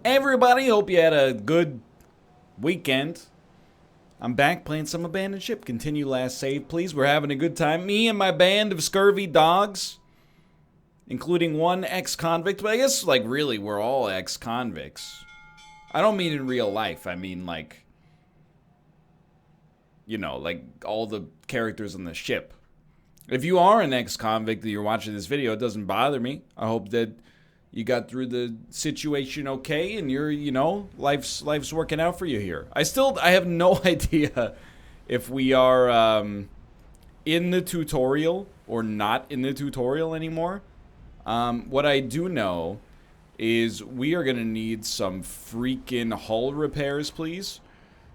Everybody, hope you had a good weekend. I'm back playing some Abandoned Ship. Continue last save, please. We're having a good time. Me and my band of scurvy dogs, including one ex-convict. But I guess, like, really, we're all ex-convicts. I don't mean in real life. I mean, like, you know, like all the characters on the ship. If you are an ex-convict and you're watching this video, it doesn't bother me. I hope that you got through the situation okay, and you're, you know, life's working out for you here. I have no idea if we are in the tutorial or not in the tutorial anymore. What I do know is we are going to need some freaking hull repairs, please.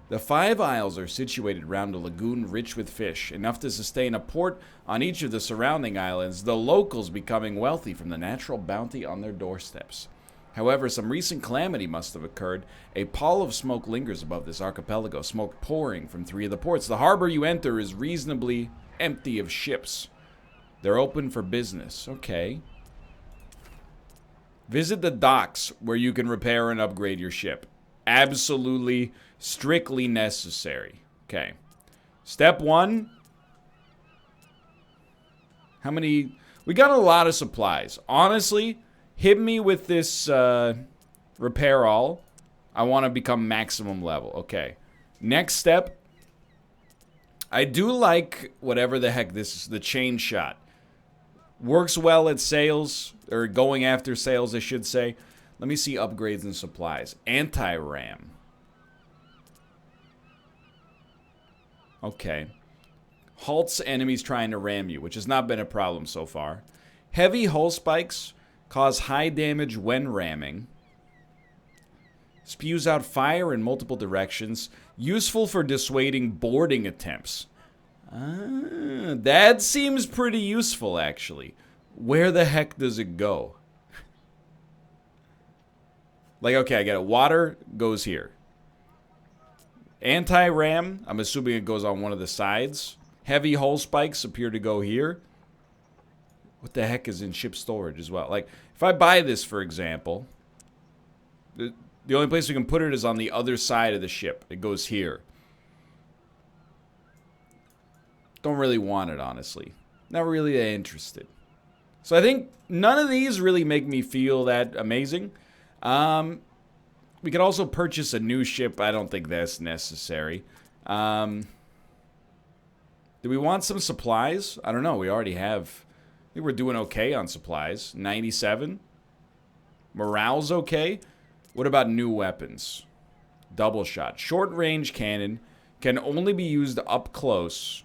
The 5 isles are situated around a lagoon rich with fish, enough to sustain a port on each of the surrounding islands, the locals becoming wealthy from the natural bounty on their doorsteps. However, some recent calamity must have occurred. A pall of smoke lingers above this archipelago, smoke pouring from 3 of the ports. The harbor you enter is reasonably empty of ships. They're open for business. Okay. Visit the docks where you can repair and upgrade your ship. Absolutely, strictly necessary. Okay. Step 1. How many? We got a lot of supplies. Honestly, hit me with this repair all. I want to become maximum level. Okay. Next step. I do like whatever the heck this is. The chain shot. Works well at sales. Or going after sales, I should say. Let me see upgrades and supplies. Anti-ram. Okay. Halts enemies trying to ram you, which has not been a problem so far. Heavy hull spikes cause high damage when ramming. Spews out fire in multiple directions. Useful for dissuading boarding attempts. That seems pretty useful, actually. Where the heck does it go? Like, okay, I get it. Water goes here. Anti-ram, I'm assuming it goes on one of the sides. Heavy hull spikes appear to go here. What the heck is in ship storage as well? Like, if I buy this, for example, the only place we can put it is on the other side of the ship. It goes here. Don't really want it, honestly. Not really that interested. So I think none of these really make me feel that amazing. We could also purchase a new ship. I don't think that's necessary. Do we want some supplies? I don't know. We already have. I think we're doing okay on supplies. 97. Morale's okay. What about new weapons? Double shot. Short range cannon can only be used up close.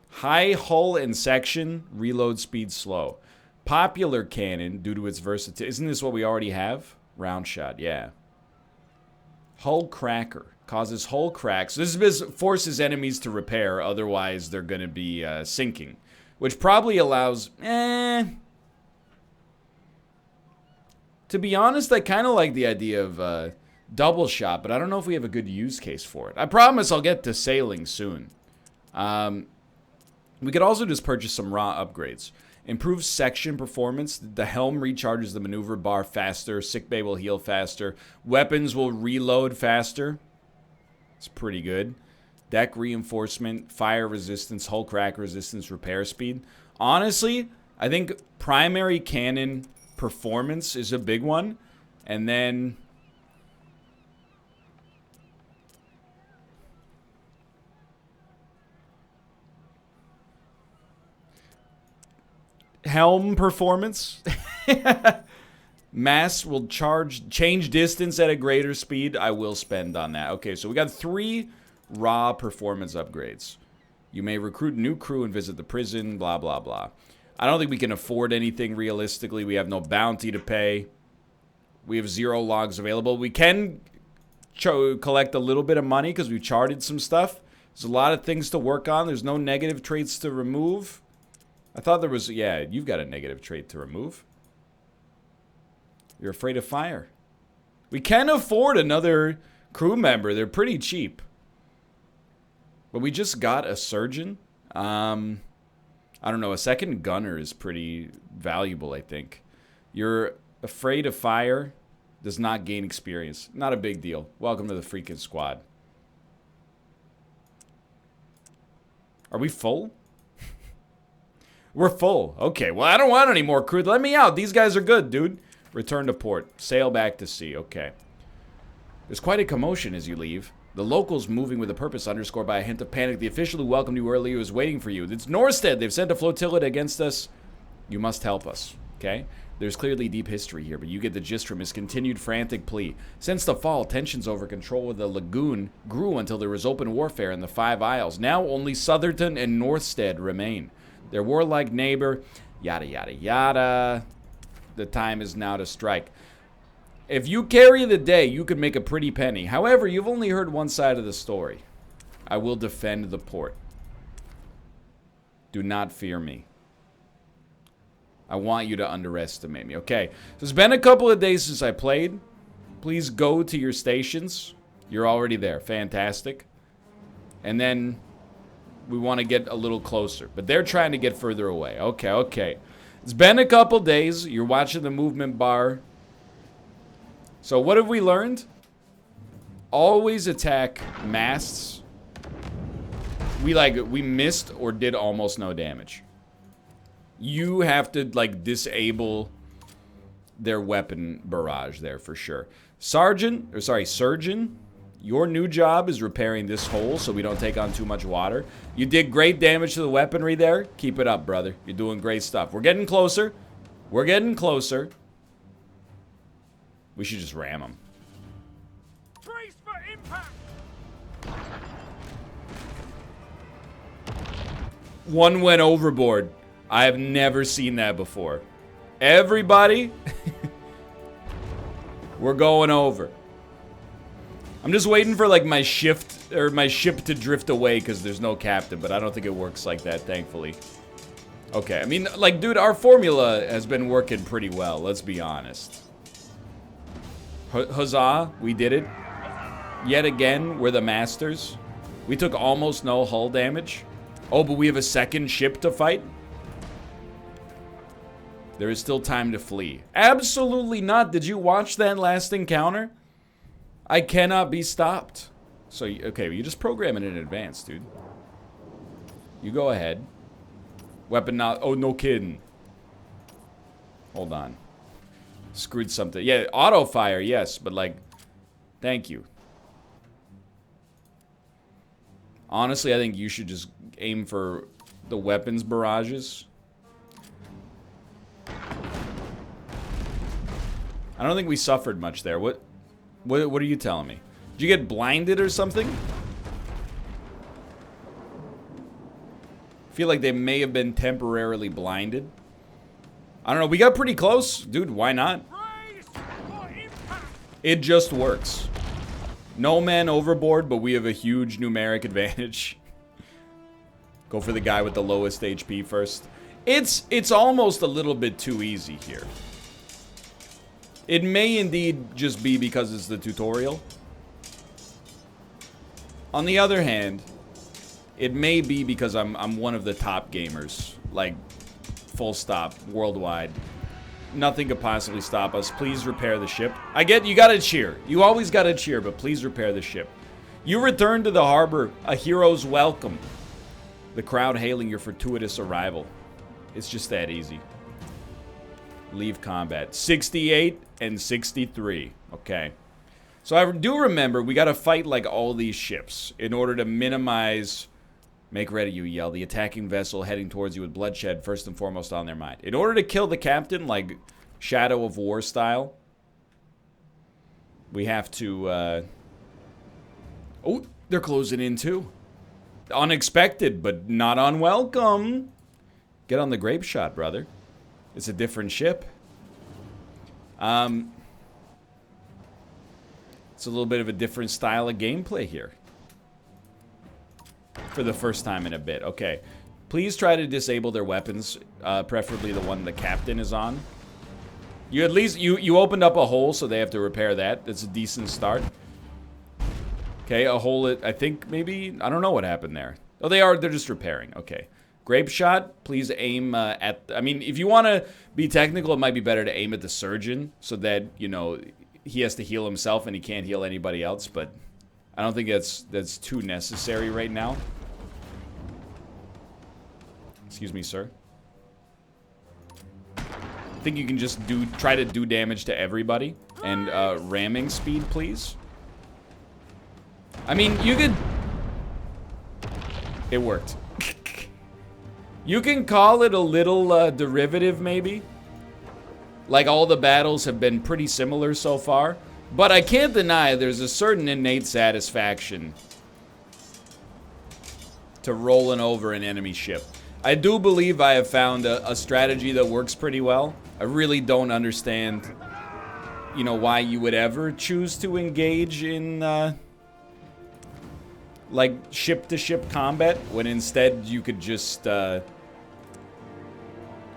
High hull and section. Reload speed slow. Popular cannon due to its versatility. Isn't this what we already have? Round shot, yeah. Hull cracker. Causes hull cracks. This forces enemies to repair, otherwise they're going to be sinking. Which probably allows... To be honest, I kind of like the idea of double shot, but I don't know if we have a good use case for it. I promise I'll get to sailing soon. We could also just purchase some raw upgrades. Improves section performance. The helm recharges the maneuver bar faster. Sickbay will heal faster. Weapons will reload faster. It's pretty good. Deck reinforcement, fire resistance, hull crack resistance, repair speed. Honestly, I think primary cannon performance is a big one. And then... helm performance. Mass will change distance at a greater speed. I will spend on that. Okay, so we got 3 raw performance upgrades. You may recruit new crew and visit the prison, blah, blah, blah. I don't think we can afford anything realistically. We have no bounty to pay. We have 0 logs available. We can collect a little bit of money because we've charted some stuff. There's a lot of things to work on. There's no negative traits to remove. I thought there was... yeah, you've got a negative trait to remove. You're afraid of fire. We can afford another crew member. They're pretty cheap. But we just got a surgeon. I don't know. A second gunner is pretty valuable, I think. You're afraid of fire. Does not gain experience. Not a big deal. Welcome to the freaking squad. Are we full? We're full. Okay, well, I don't want any more crew. Let me out. These guys are good, dude. Return to port. Sail back to sea. Okay. There's quite a commotion as you leave. The locals moving with a purpose, underscored by a hint of panic. The official who welcomed you earlier is waiting for you. It's Norstead. They've sent a flotilla against us. You must help us. Okay? There's clearly deep history here, but you get the gist from his continued frantic plea. Since the fall, tensions over control of the lagoon grew until there was open warfare in the Five Isles. Now only Sotherton and Northstead remain. Their warlike neighbor, yada yada yada. The time is now to strike. If you carry the day, you could make a pretty penny. However, you've only heard one side of the story. I will defend the port. Do not fear me. I want you to underestimate me. Okay, so it's been a couple of days since I played. Please go to your stations. You're already there. Fantastic. And then we want to get a little closer. But they're trying to get further away. Okay, okay. It's been a couple days. You're watching the movement bar. So what have we learned? Always attack masts. We missed or did almost no damage. You have to, like, disable their weapon barrage there for sure. Surgeon, your new job is repairing this hole so we don't take on too much water. You did great damage to the weaponry there. Keep it up, brother. You're doing great stuff. We're getting closer. We're getting closer. We should just ram them. Brace for impact. One went overboard. I have never seen that before. Everybody, we're going over. I'm just waiting for like my ship to drift away because there's no captain, but I don't think it works like that, thankfully. Okay, I mean, like, dude, our formula has been working pretty well. Let's be honest. Huzzah, we did it. Yet again, we're the masters. We took almost no hull damage. Oh, but we have a second ship to fight? There is still time to flee. Absolutely not. Did you watch that last encounter? I cannot be stopped. So, okay, you just program it in advance, dude. You go ahead. Weapon not... Oh, no kidding. Hold on. Screwed something. Yeah, auto fire, yes, but like... Thank you. Honestly, I think you should just aim for the weapons barrages. I don't think we suffered much there. What are you telling me? Did you get blinded or something? I feel like they may have been temporarily blinded. I don't know. We got pretty close. Dude, why not? It just works. No man overboard, but we have a huge numeric advantage. Go for the guy with the lowest HP first. It's almost a little bit too easy here. It may indeed just be because it's the tutorial. On the other hand, it may be because I'm one of the top gamers. Like, full stop, worldwide. Nothing could possibly stop us. Please repair the ship. I get you gotta cheer. You always gotta cheer, but please repair the ship. You return to the harbor, a hero's welcome. The crowd hailing your fortuitous arrival. It's just that easy. Leave combat. 68 and 63. Okay. So I do remember we gotta fight like all these ships in order to minimize... Make ready, you yell. The attacking vessel heading towards you with bloodshed first and foremost on their mind. In order to kill the captain, like Shadow of War style, we have to, Oh, they're closing in too. Unexpected, but not unwelcome. Get on the grape shot, brother. It's a different ship. It's a little bit of a different style of gameplay here. For the first time in a bit. Okay. Please try to disable their weapons, preferably the one the captain is on. You at least, you opened up a hole, so they have to repair that. That's a decent start. Okay, a hole, I think maybe, I don't know what happened there. Oh, they're just repairing. Okay. Grape shot, please aim at, I mean, if you want to be technical, it might be better to aim at the surgeon so that, you know, he has to heal himself and he can't heal anybody else, but I don't think that's too necessary right now. Excuse me, sir. I think you can just try to do damage to everybody. And ramming speed, please. I mean, you could... It worked. You can call it a little derivative, maybe. Like, all the battles have been pretty similar so far. But I can't deny there's a certain innate satisfaction to rolling over an enemy ship. I do believe I have found a strategy that works pretty well. I really don't understand, you know, why you would ever choose to engage in, like, ship-to-ship combat, when instead you could just,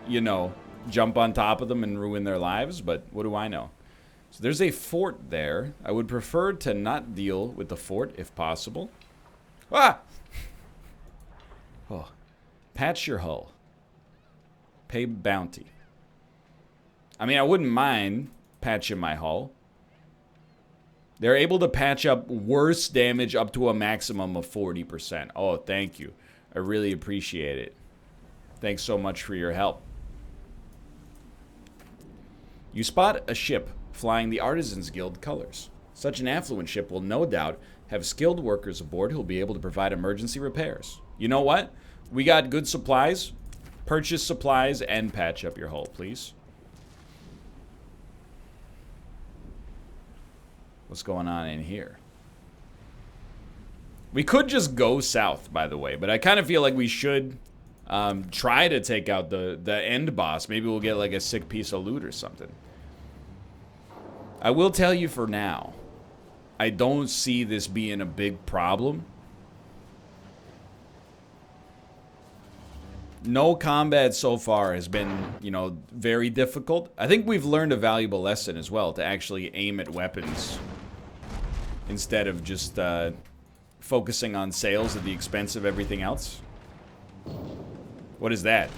you know, jump on top of them and ruin their lives, but what do I know? So there's a fort there. I would prefer to not deal with the fort if possible. Ah! Oh. Patch your hull. Pay bounty. I mean, I wouldn't mind patching my hull. They're able to patch up worse damage up to a maximum of 40%. Oh, thank you. I really appreciate it. Thanks so much for your help. You spot a ship flying the Artisans Guild colors. Such an affluent ship will no doubt have skilled workers aboard who will be able to provide emergency repairs. You know what? We got good supplies. Purchase supplies and patch up your hull, please. What's going on in here? We could just go south, by the way, but I kind of feel like we should try to take out the end boss. Maybe we'll get like a sick piece of loot or something. I will tell you for now, I don't see this being a big problem. No combat so far has been, you know, very difficult. I think we've learned a valuable lesson as well, to actually aim at weapons instead of just focusing on sails at the expense of everything else. What is that?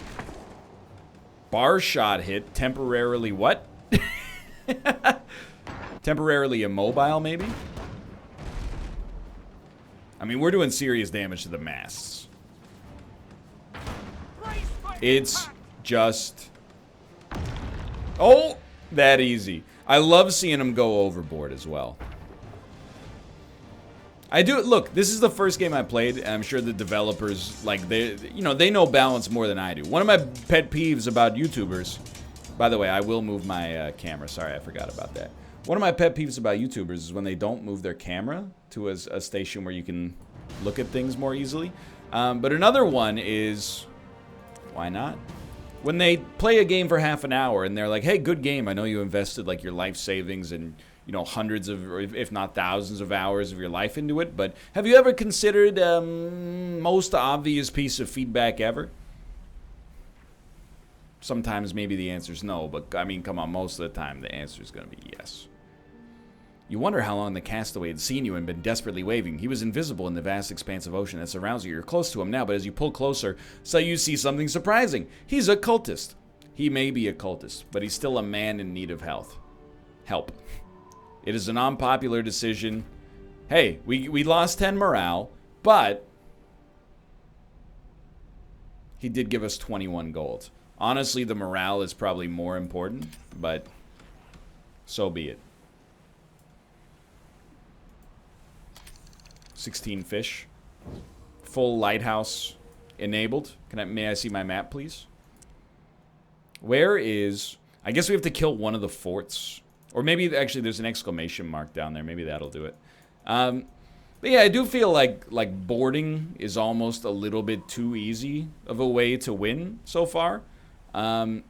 Bar shot hit, temporarily what? Temporarily immobile, maybe? I mean, we're doing serious damage to the masts. It's just... Oh! That easy. I love seeing them go overboard as well. I do... Look, this is the first game I played, and I'm sure the developers, like, you know, they know balance more than I do. One of my pet peeves about YouTubers... By the way, I will move my camera. Sorry, I forgot about that. One of my pet peeves about YouTubers is when they don't move their camera to a station where you can look at things more easily. But another one is... Why not? When they play a game for half an hour and they're like, hey, good game. I know you invested like your life savings and, you know, hundreds of, or if not thousands of hours of your life into it. But have you ever considered most obvious piece of feedback ever? Sometimes maybe the answer is no, but I mean, come on, most of the time the answer is going to be yes. You wonder how long the castaway had seen you and been desperately waving. He was invisible in the vast expanse of ocean that surrounds you. You're close to him now, but as you pull closer, so you see something surprising. He's a cultist. He may be a cultist, but he's still a man in need of help. It is an unpopular decision. Hey, we lost 10 morale, but he did give us 21 gold. Honestly, the morale is probably more important, but so be it. 16 fish. Full lighthouse enabled. May I see my map, please? Where is... I guess we have to kill one of the forts. Or maybe, actually, there's an exclamation mark down there. Maybe that'll do it. But yeah, I do feel like boarding is almost a little bit too easy of a way to win so far. But,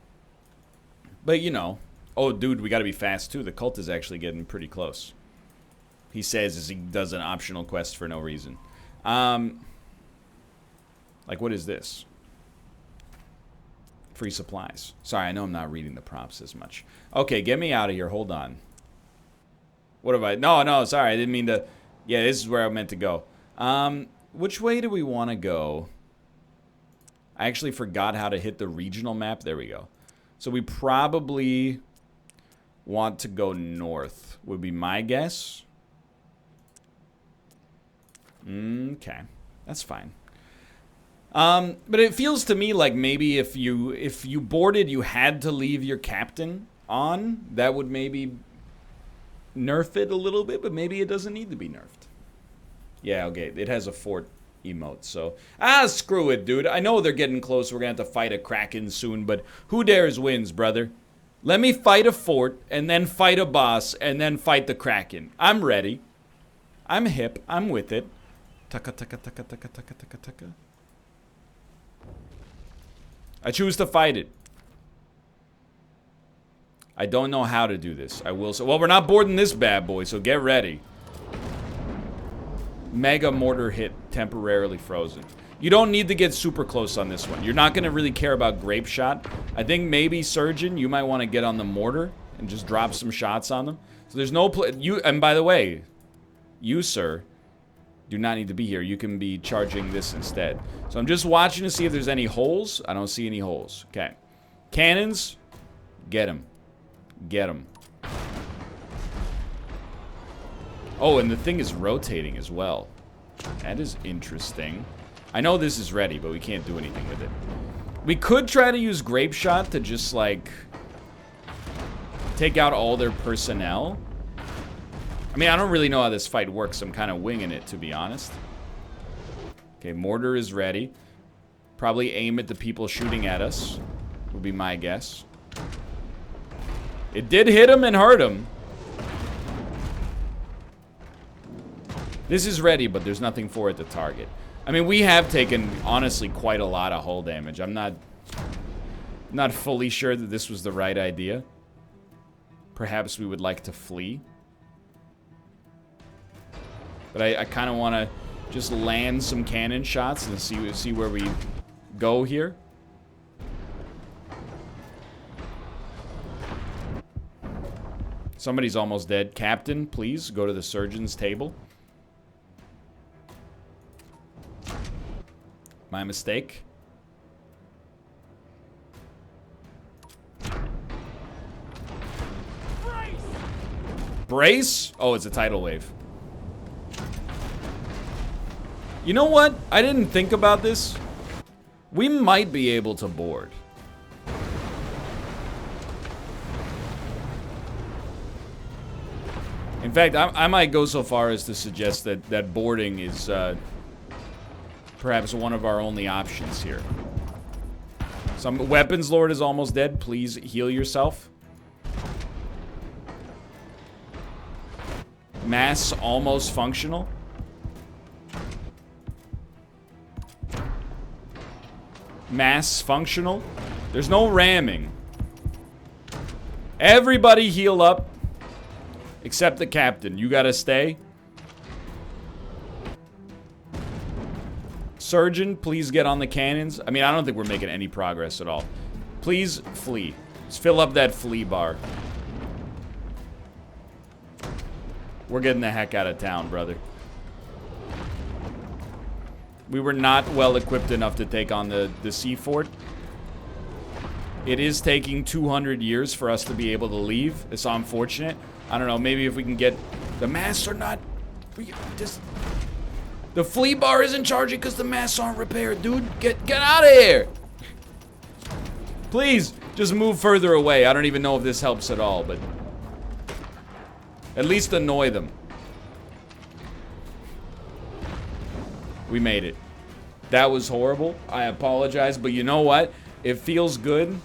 you know. Oh, dude, we gotta be fast, too. The cult is actually getting pretty close. He says as he does an optional quest for no reason. Like, what is this? Free supplies. Sorry, I know I'm not reading the prompts as much. Okay, get me out of here. Hold on. What have I... No, sorry. I didn't mean to... Yeah, this is where I meant to go. Which way do we want to go? I actually forgot how to hit the regional map. There we go. So we probably want to go north, would be my guess. Okay, that's fine. But it feels to me like maybe if you boarded, you had to leave your captain on. That would maybe nerf it a little bit, but maybe it doesn't need to be nerfed. Yeah, okay, it has a fort emote, so... screw it, dude. I know they're getting close. We're gonna have to fight a Kraken soon, but who dares wins, brother? Let me fight a fort, and then fight a boss, and then fight the Kraken. I'm ready. I'm hip. I'm with it. Taka, taka, taka, taka, taka, taka, taka. I choose to fight it. I don't know how to do this. I will say... Well, we're not boarding this bad boy, so get ready. Mega mortar hit, temporarily frozen. You don't need to get super close on this one. You're not going to really care about grape shot. I think maybe Surgeon, you might want to get on the mortar and just drop some shots on them. So there's no... And by the way, you, sir, do not need to be here. You can be charging this instead. So I'm just watching to see if there's any holes. I don't see any holes. Okay. Cannons, get them. Get them. Oh, and the thing is rotating as well. That is interesting. I know this is ready, but we can't do anything with it. We could try to use Grape Shot to just, like, take out all their personnel. I mean, I don't really know how this fight works. I'm kind of winging it, to be honest. Okay, Mortar is ready. Probably aim at the people shooting at us, would be my guess. It did hit him and hurt him. This is ready, but there's nothing for it to target. I mean, we have taken, honestly, quite a lot of hull damage. I'm not fully sure that this was the right idea. Perhaps we would like to flee. But I kind of want to just land some cannon shots and see where we go here. Somebody's almost dead. Captain, please go to the surgeon's table. My mistake. Brace! Brace? Oh, it's a tidal wave. You know what? I didn't think about this. We might be able to board. In fact, I might go so far as to suggest that boarding is perhaps one of our only options here. Some weapons lord is almost dead. Please heal yourself. Mass almost functional. Mass functional. There's no ramming. Everybody heal up. Except the captain. You gotta stay. Surgeon, please get on the cannons. I mean, I don't think we're making any progress at all. Please flee. Just fill up that flee bar. We're getting the heck out of town, brother. We were not well equipped enough to take on the sea fort. It is taking 200 years for us to be able to leave. It's unfortunate. I don't know, maybe if we can get... The masts are not... The flea bar isn't charging because the masts aren't repaired, dude. Get out of here! Please, just move further away. I don't even know if this helps at all, but... At least annoy them. We made it. That was horrible. I apologize, but you know what? It feels good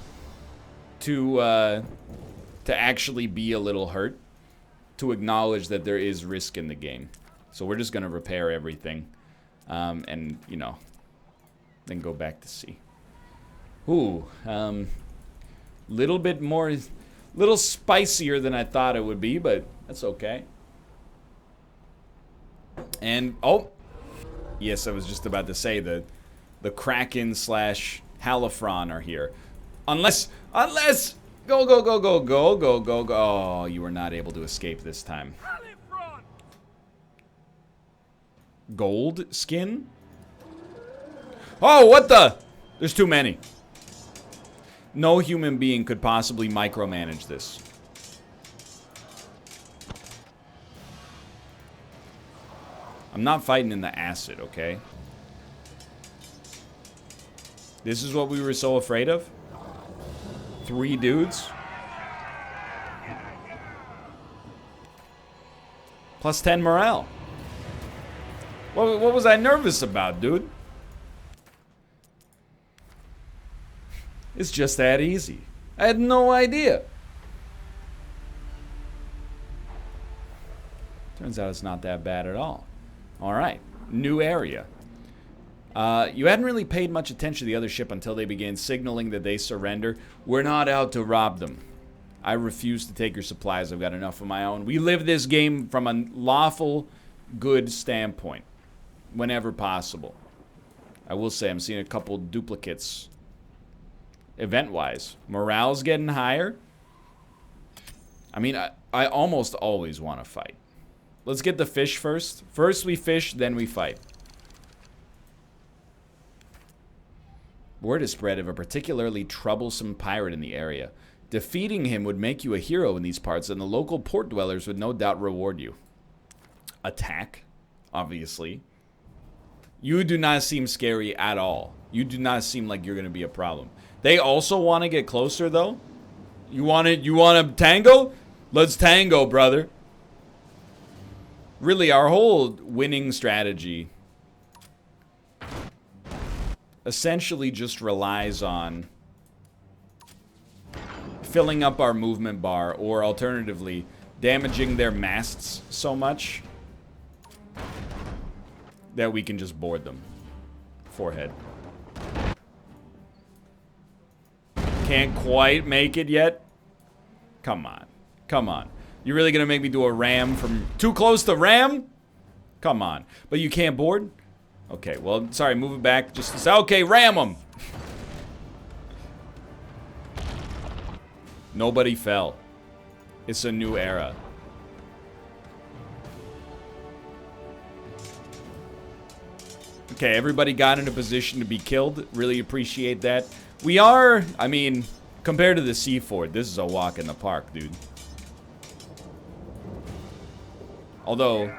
to actually be a little hurt. To acknowledge that there is risk in the game. So we're just going to repair everything. And, you know, then go back to sea. Ooh. Little bit more... Little spicier than I thought it would be, but that's okay. And, oh... Yes, I was just about to say that the Kraken / Halifron are here. Unless... Go. Oh, you were not able to escape this time. Gold skin? Oh, what the? There's too many. No human being could possibly micromanage this. I'm not fighting in the acid, okay? This is what we were so afraid of? 3 dudes? Plus 10 morale. What was I nervous about, dude? It's just that easy. I had no idea. Turns out it's not that bad at all. Alright, new area. You hadn't really paid much attention to the other ship until they began signaling that they surrender. We're not out to rob them. I refuse to take your supplies. I've got enough of my own. We live this game from a lawful, good standpoint. Whenever possible. I will say I'm seeing a couple duplicates. Event-wise. Morale's getting higher. I mean, I almost always want to fight. Let's get the fish first. First we fish, then we fight. Word is spread of a particularly troublesome pirate in the area. Defeating him would make you a hero in these parts, and the local port dwellers would no doubt reward you. Attack, obviously. You do not seem scary at all. You do not seem like you're going to be a problem. They also want to get closer, though. You want to tango? Let's tango, brother. Really, our whole winning strategy essentially just relies on filling up our movement bar, or alternatively, damaging their masts so much that we can just board them. Forehead. Can't quite make it yet? Come on. Come on. You really gonna make me do a ram from too close to ram? Come on. But you can't board? Okay, well, sorry, move it back just to say, okay, ram them. Nobody fell. It's a new era. Okay, everybody got in a position to be killed. Really appreciate that. We are, I mean, compared to the sea fort, this is a walk in the park, dude. Although,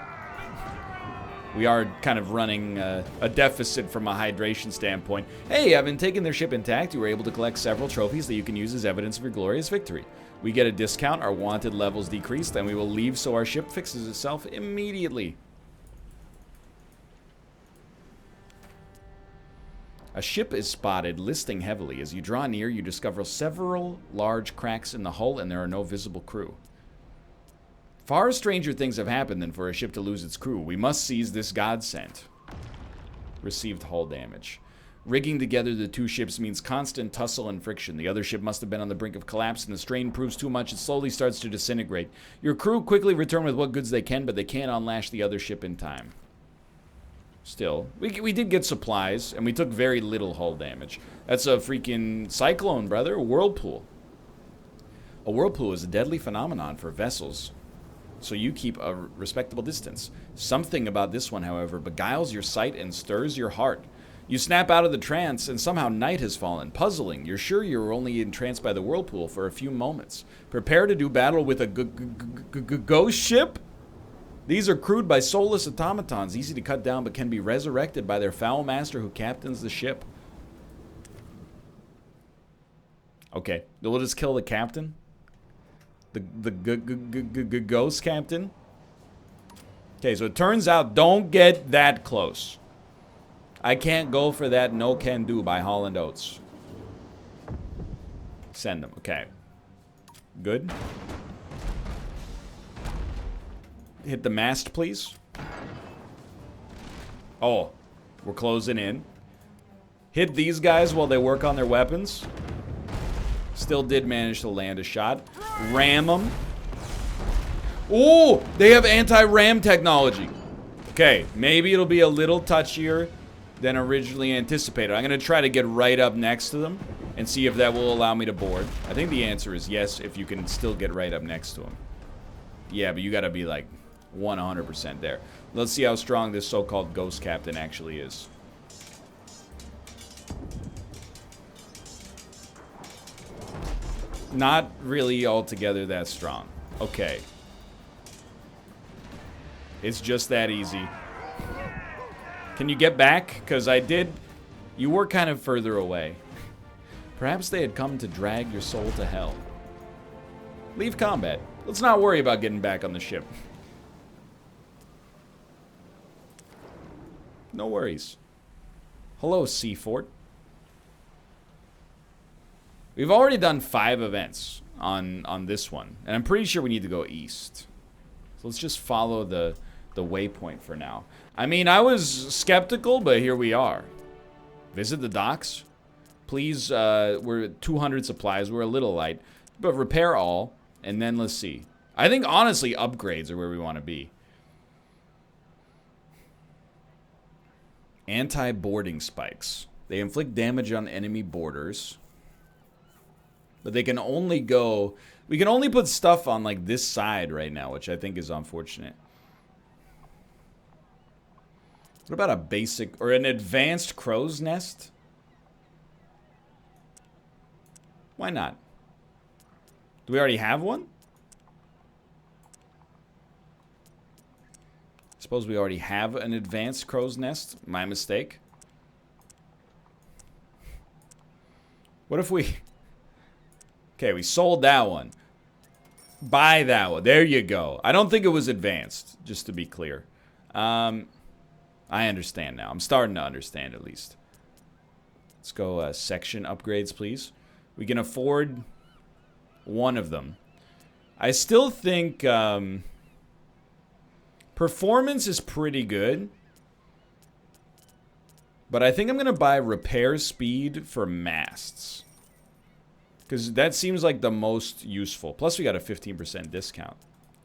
we are kind of running a deficit from a hydration standpoint. Hey, having taken their ship intact, you were able to collect several trophies that you can use as evidence of your glorious victory. We get a discount, our wanted levels decreased, and we will leave so our ship fixes itself immediately. A ship is spotted, listing heavily. As you draw near, you discover several large cracks in the hull, and there are no visible crew. Far stranger things have happened than for a ship to lose its crew. We must seize this godsend. Received hull damage. Rigging together the two ships means constant tussle and friction. The other ship must have been on the brink of collapse, and the strain proves too much. It slowly starts to disintegrate. Your crew quickly return with what goods they can, but they can't unlash the other ship in time. Still, we did get supplies, and we took very little hull damage. That's a freaking cyclone, brother. A whirlpool. A whirlpool is a deadly phenomenon for vessels, so you keep a respectable distance. Something about this one, however, beguiles your sight and stirs your heart. You snap out of the trance, and somehow night has fallen. Puzzling. You're sure you were only entranced by the whirlpool for a few moments. Prepare to do battle with a ghost ship? These are crewed by soulless automatons, easy to cut down, but can be resurrected by their foul master who captains the ship. Okay, we'll just kill the captain. The ghost captain. Okay, so it turns out, don't get that close. I can't go for that no can do by Holland Oates. Send them. Okay. Good. Hit the mast, please. Oh, we're closing in. Hit these guys while they work on their weapons. Still did manage to land a shot. Ram them. Oh, they have anti-ram technology. Okay, maybe it'll be a little touchier than originally anticipated. I'm going to try to get right up next to them and see if that will allow me to board. I think the answer is yes, if you can still get right up next to them. Yeah, but you got to be like 100% there. Let's see how strong this so-called ghost captain actually is. Not really altogether that strong. Okay. It's just that easy. Can you get back? Because I did... You were kind of further away. Perhaps they had come to drag your soul to hell. Leave combat. Let's not worry about getting back on the ship. No worries. Hello, Seafort. We've already done 5 events on this one. And I'm pretty sure we need to go east. So let's just follow the waypoint for now. I mean, I was skeptical, but here we are. Visit the docks. Please, we're at 200 supplies. We're a little light. But repair all, and then let's see. I think, honestly, upgrades are where we want to be. Anti-boarding spikes. They inflict damage on enemy boarders. But they can only go... We can only put stuff on, like, this side right now, which I think is unfortunate. What about a basic... Or an advanced crow's nest? Why not? Do we already have one? Suppose we already have an advanced crow's nest. My mistake. What if we... Okay, we sold that one. Buy that one. There you go. I don't think it was advanced, just to be clear. I understand now. I'm starting to understand, at least. Let's go section upgrades, please. We can afford one of them. I still think performance is pretty good. But I think I'm going to buy repair speed for masts. Because that seems like the most useful. Plus we got a 15% discount.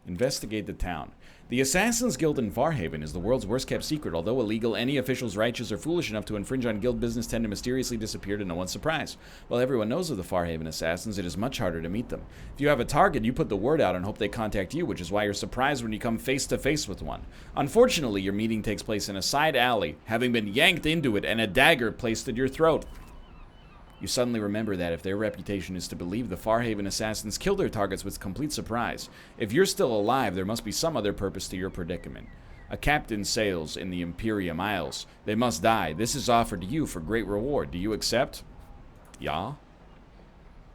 Investigate the town. The Assassin's Guild in Farhaven is the world's worst kept secret. Although illegal, any officials righteous or foolish enough to infringe on guild business tend to mysteriously disappear to no one's surprise. While everyone knows of the Farhaven Assassins, it is much harder to meet them. If you have a target, you put the word out and hope they contact you, which is why you're surprised when you come face to face with one. Unfortunately, your meeting takes place in a side alley, having been yanked into it and a dagger placed at your throat. You suddenly remember that if their reputation is to believe, the Farhaven Assassins kill their targets with complete surprise. If you're still alive, there must be some other purpose to your predicament. A captain sails in the Imperium Isles. They must die. This is offered to you for great reward. Do you accept? Yeah.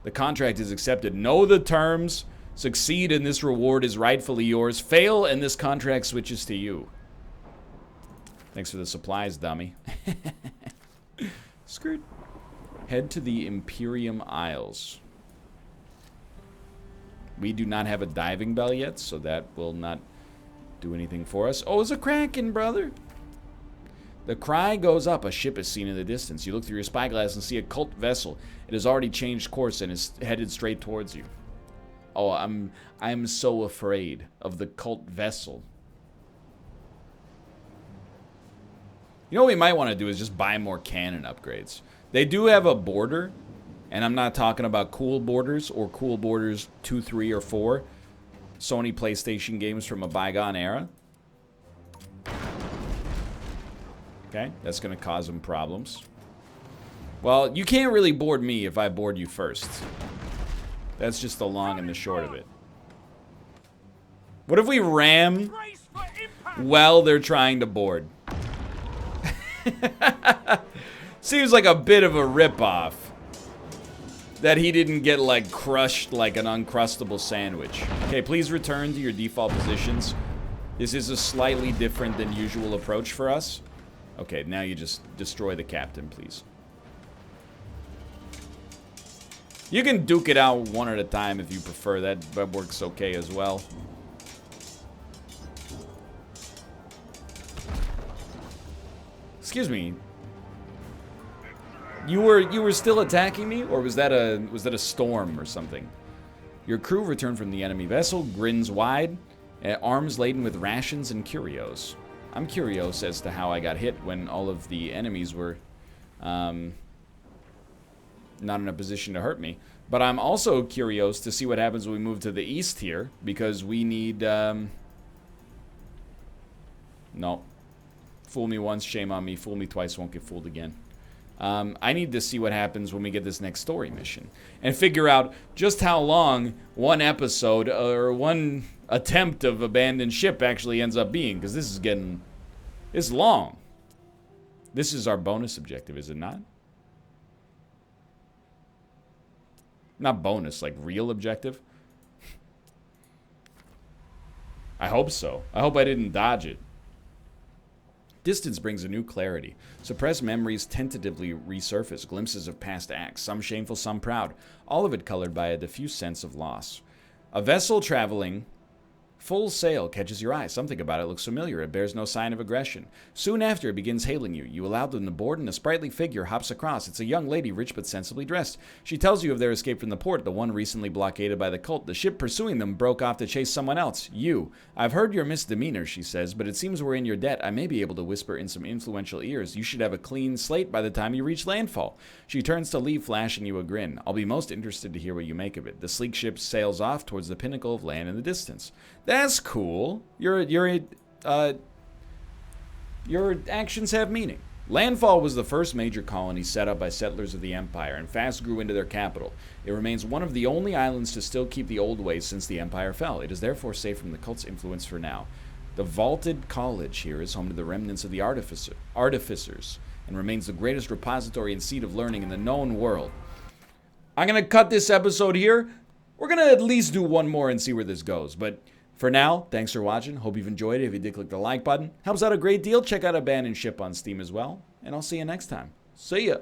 The contract is accepted. Know the terms. Succeed and this reward is rightfully yours. Fail and this contract switches to you. Thanks for the supplies, dummy. Screwed. Head to the Imperium Isles. We do not have a diving bell yet, so that will not do anything for us. Oh, it's a Kraken, brother. The cry goes up. A ship is seen in the distance. You look through your spyglass and see a cult vessel. It has already changed course and is headed straight towards you. Oh, I'm so afraid of the cult vessel. You know what we might want to do is just buy more cannon upgrades. They do have a border, and I'm not talking about Cool Borders or Cool Borders 2, 3, or 4. Sony PlayStation games from a bygone era. Okay, that's going to cause them problems. Well, you can't really board me if I board you first. That's just the long and the short of it. What if we ram while they're trying to board? Seems like a bit of a ripoff. That he didn't get, like, crushed like an Uncrustable sandwich. Okay, please return to your default positions. This is a slightly different than usual approach for us. Okay, now you just destroy the captain, please. You can duke it out one at a time if you prefer. That works okay as well. Excuse me. You were still attacking me, or was that a storm or something? Your crew returned from the enemy vessel, grins wide, arms laden with rations and curios. I'm curious as to how I got hit when all of the enemies were not in a position to hurt me. But I'm also curious to see what happens when we move to the east here, because we need no. Fool me once, shame on me. Fool me twice, won't get fooled again. I need to see what happens when we get this next story mission. And figure out just how long one episode or one attempt of abandoned ship actually ends up being. Because this is getting... It's long. This is our bonus objective, is it not? Not bonus, like real objective. I hope so. I hope I didn't dodge it. Distance brings a new clarity. Suppressed memories tentatively resurface, glimpses of past acts, some shameful, some proud, all of it colored by a diffuse sense of loss. A vessel traveling full sail catches your eye. Something about it looks familiar. It bears no sign of aggression. Soon after, it begins hailing you. You allow them to board, and a sprightly figure hops across. It's a young lady, rich but sensibly dressed. She tells you of their escape from the port, the one recently blockaded by the cult. The ship pursuing them broke off to chase someone else. You. I've heard your misdemeanor, she says, but it seems we're in your debt. I may be able to whisper in some influential ears. You should have a clean slate by the time you reach Landfall. She turns to leave, flashing you a grin. I'll be most interested to hear what you make of it. The sleek ship sails off towards the pinnacle of land in the distance. That's cool. Your actions have meaning. Landfall was the first major colony set up by settlers of the Empire and fast grew into their capital. It remains one of the only islands to still keep the old ways since the Empire fell. It is therefore safe from the cult's influence for now. The vaulted college here is home to the remnants of the artificers and remains the greatest repository and seat of learning in the known world. I'm going to cut this episode here. We're going to at least do one more and see where this goes, but for now, thanks for watching. Hope you've enjoyed it. If you did, click the like button. Helps out a great deal. Check out Abandoned Ship on Steam as well. And I'll see you next time. See ya.